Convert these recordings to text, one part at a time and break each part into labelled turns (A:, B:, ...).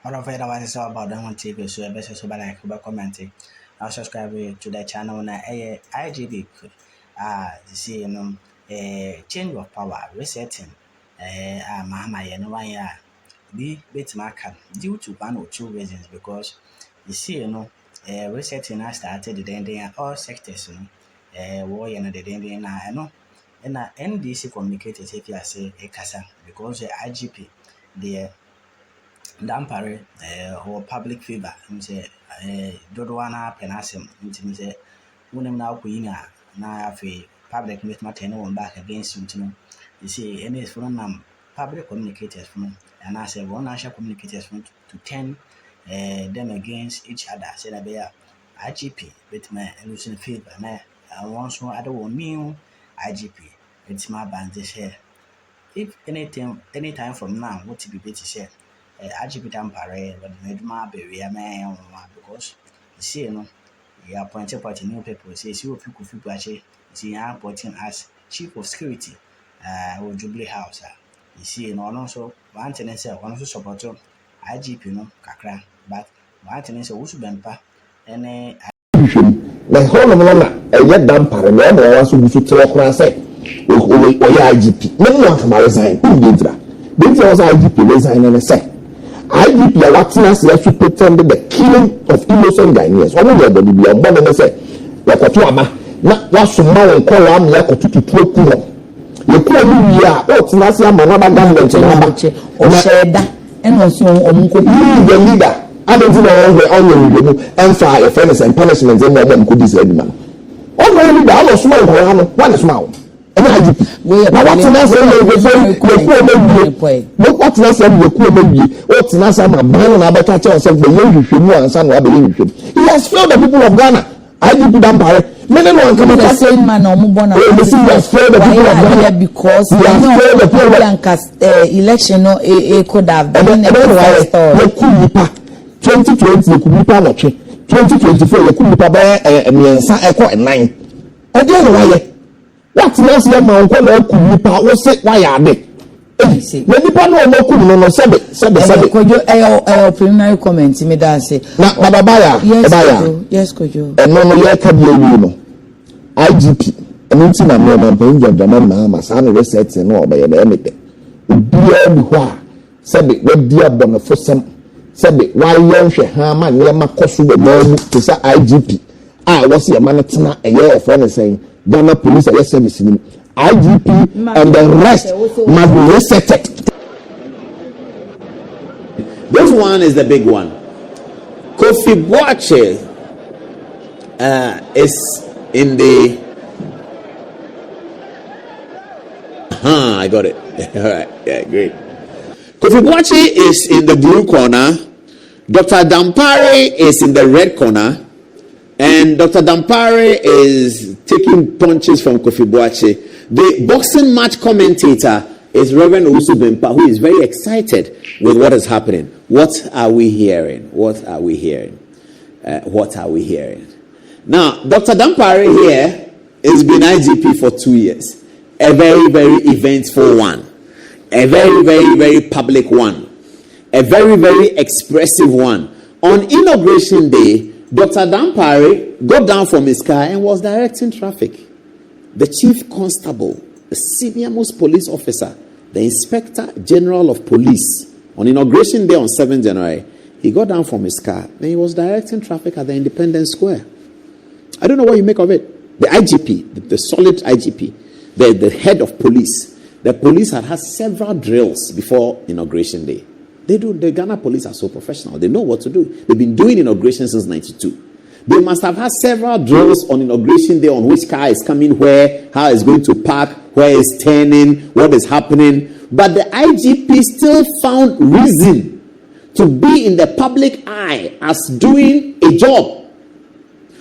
A: All of it was about them on TV, so I best so like commenting. I'll subscribe to the channel na IGP. See a change of power, resetting. Mahama, you know why be bit marker due to one or two reasons because you see, resetting I started the ending all sectors, war and the ending. I know. And NDC communicated if you say a casa because the IGP, the Dampare or public figure, say Dodoana Penasem, into say, when now queen now a public with my one back against you. You see, any from public communicators from and I say one national communicators from to 10 them against each other. Said I be IGP with my losing fever. I once more other one new IGP. It's my band this here. If anytime from now, what to be better say? IGP Dampare, but made my baby a man because you see, you are appointed by the new people. Says you people feel actually, see, I'm appointing as chief of security, or Jubilee House. You see, also one thing is one also support IGP, Kakra, but one thing is also bempa and
B: the whole of a yet Dampare, no one wants to tell a say, IGP. No one can resign. Who did that? This was IGP resign and say. IGP are watching us here to pretend the killing of innocent Ghanaians. One of them will be a bomb and say, Yakatuama, not what's some man and call on Yako to Kumo. You call me here, what's Nasia Manaba government or Sheda, and also the leader. I don't know the onion and fire offense and punishments and them could be said, man. Only the other small one is mouth. And IGP, what's what's not some man about touch of the young people and son of the he has failed the people of Ghana. IGP Dampare, many one come the same man or Mubona. He has failed the people of Ghana because he has failed the people of election or a could have been a 2020 could be Panoche, 2024 you could be Paba and Echo and 9. Again, why? What's not your man could be power set why are they? Maybe Pano no could no sabe preliminary comment me that say na babaya yes could you and no ya ka bi ewu IGP anything na me na pen job na Mahama san reset no obey na emete obi a bi ho a sabe we dia bonofosam sabe why yon hwe ha ma ne ma koso be no to say IGP was your man tena eye friend saying Ghana police are service in IGP and the rest must be resetted.
C: This one is the big one. Kofi Boakye is in the. I got it. All right, yeah, great. Kofi Boakye is in the blue corner. Dr. Dampare is in the red corner. And Dr. Dampare is taking punches from Kofi Boakye. The boxing match commentator is Reverend Owusu Bempa, who is very excited with what is happening. What are we hearing? What are we hearing? What are we hearing? Now, Dr. Dampare here has been IGP for 2 years. A very, very eventful one. A very, very, very public one. A very, very expressive one. On Inauguration Day, Dr. Dampare got down from his car and was directing traffic. The chief constable, the senior most police officer, the inspector general of police, on Inauguration Day on 7th January, he got down from his car and he was directing traffic at the Independence Square. I don't know what you make of it. The IGP, the solid IGP, the head of police, the police had several drills before Inauguration Day. The Ghana police are so professional. They know what to do. They've been doing inauguration since 92. They must have had several drills on Inauguration Day on which car is coming where, how it's going to park, where it's turning, what is happening. But the IGP still found reason to be in the public eye as doing a job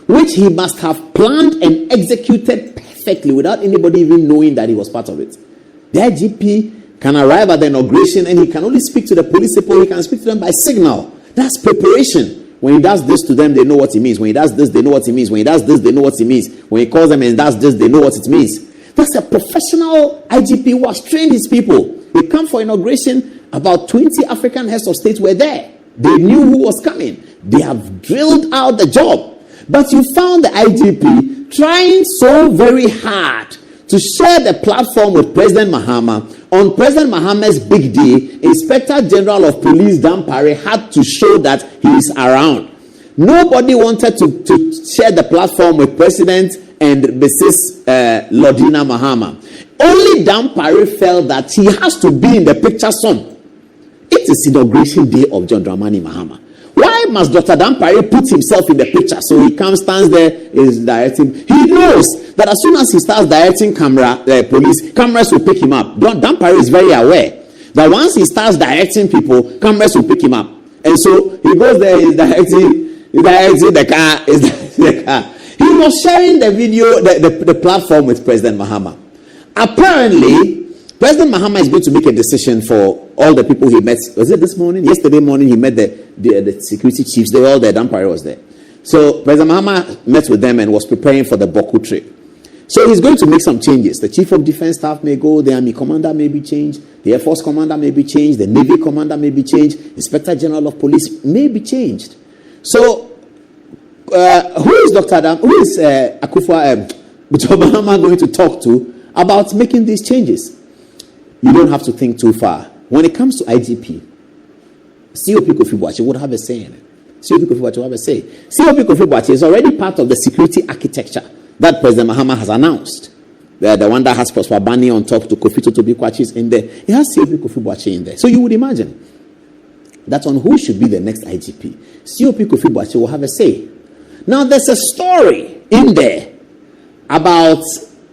C: which he must have planned and executed perfectly without anybody even knowing that he was part of it. The IGP can arrive at the inauguration and he can only speak to the police people. He can speak to them by signal. That's preparation. When he does this to them, they know what he means. When he does this, they know what he means. When he does this, they know what he means. When he calls them and does this, they know what it means. That's a professional IGP who has trained his people. They come for inauguration. About 20 African heads of state were there. They knew who was coming. They have drilled out the job. But you found the IGP trying so very hard to share the platform with President Mahama. On President Mahama's big day, Inspector General of Police Dampare had to show that he is around. Nobody wanted to share the platform with President and Mrs. Lordina Mahama. Only Dampare felt that he has to be in the picture soon. It is inauguration day of John Dramani Mahama. Why must Dr. Dampare put himself in the picture? So he comes, stands there, is directing. He knows that as soon as he starts directing police, cameras will pick him up. Dampare is very aware that once he starts directing people, cameras will pick him up. And so he goes there, he's directing the car. He was sharing the video, the platform with President Mahama. Apparently, President Mahama is going to make a decision for all the people he met. Was it this morning? Yesterday morning, he met the security chiefs. They were all there. Dampare was there. So President Mahama met with them and was preparing for the Boku trip. So he's going to make some changes. The chief of defense staff may go. The army commander may be changed. The air force commander may be changed. The navy commander may be changed. Inspector general of police may be changed. So who is Akufo Mahama going to talk to about making these changes? You don't have to think too far. When it comes to IGP, COP Kofi Boakye would have a say in it. COP Kofi Boakye will have a say. COP Kofi Boakye is already part of the security architecture that President Mahama has announced. The one that has Prosper Bani on top to Kofi Totobi Kwachi is in there. It has COP Kofi Boakye in there. So you would imagine that on who should be the next IGP, COP Kofi Boakye will have a say. Now there's a story in there about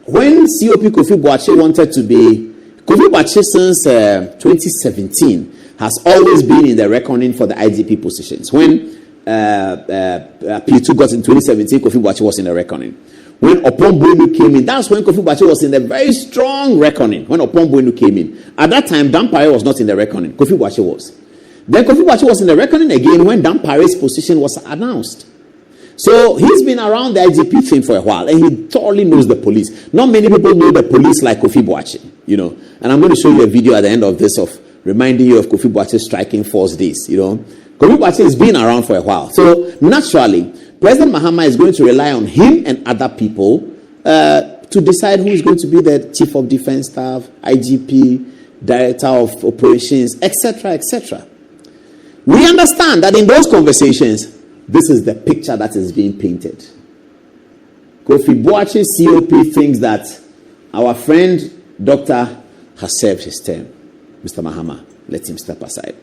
C: when COP Kofi Boakye wanted to be. Kofi Boakye since 2017 has always been in the reckoning for the IGP positions. When P2 got in 2017, Kofi Boakye was in the reckoning. When Opon Buenu came in, that's when Kofi Boakye was in the very strong reckoning. When Opon Buenu came in, at that time Dampare was not in the reckoning. Kofi Boakye was. Then Kofi Boakye was in the reckoning again when Dampare's position was announced. So he's been around the IGP thing for a while, and he thoroughly knows the police. Not many people know the police like Kofi Boakye, And I'm going to show you a video at the end of this of reminding you of Kofi Boakye's striking force days, Kofi Boakye has been around for a while. So naturally, President Mahama is going to rely on him and other people to decide who is going to be the chief of defense staff, IGP, director of operations, etc., etc. We understand that in those conversations, this is the picture that is being painted. Kofi Boakye COP thinks that our friend Doctor has served his term. Mr. Mahama, let him step aside.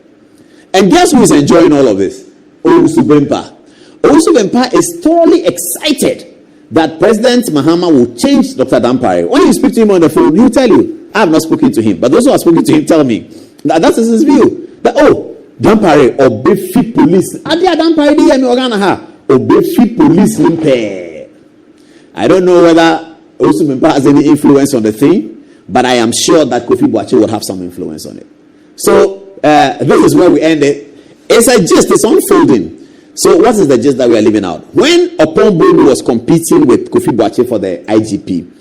C: And guess who is enjoying all of this? Owusu Bempah. Owusu Bempah is thoroughly excited that President Mahama will change Dr. Dampare. When you speak to him on the phone, he'll tell you, I have not spoken to him. But those who have spoken to him tell me that is his view. That, Dampare obefi police. Adia Dampare di yemi organa ha. Obefi police limpe. I don't know whether Owusu Bempah has any influence on the thing, but I am sure that Kofi Boakye will have some influence on it. So this is where we end it. It's a gist. It's unfolding. So what is the gist that we are leaving out? When Opon Buenu was competing with Kofi Boakye for the IGP,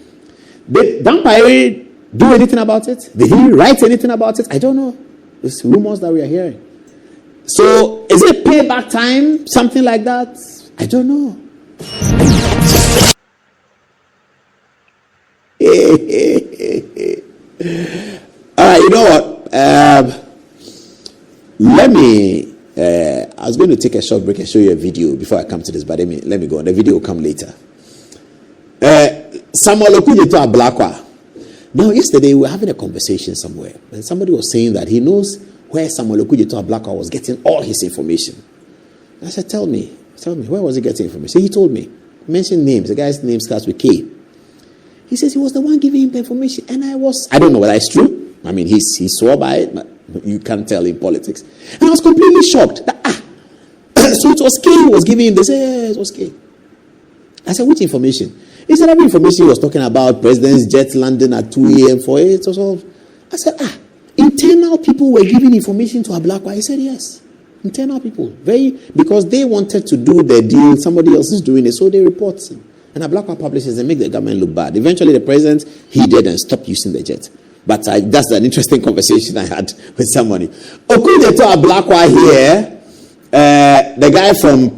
C: did Dampare do anything about it? Did he write anything about it? I don't know. It's rumors that we are hearing. So, is it payback time? Something like that? I don't know. All right, you know what? Let me. I was going to take a short break and show you a video before I come to this, but let me go. The video will come later. Samuel Okujeto Ablakwa. Now, yesterday we were having a conversation somewhere, and somebody was saying that he knows where Samuel Okujeto Ablakwa was getting all his information. I said, tell me, where was he getting information? He told me, mention names. The guy's name starts with K. He says he was the one giving him the information, and I don't know whether it's true. I mean, he swore by it, but you can't tell in politics. And I was completely shocked. That, so it was K who was giving him this. Yeah, it was K. I said, which information? He said, every information he was talking about, president's jet landing at 2 a.m. for it. I said, internal people were giving information to Ablakwa. He said, yes. Internal people. Because they wanted to do the deal, somebody else is doing it, so they report it. And Ablakwa publishes and make the government look bad. Eventually, the president, he did and stopped using the jet. But that's an interesting conversation I had with somebody. Okujeto Ablakwa here the guy from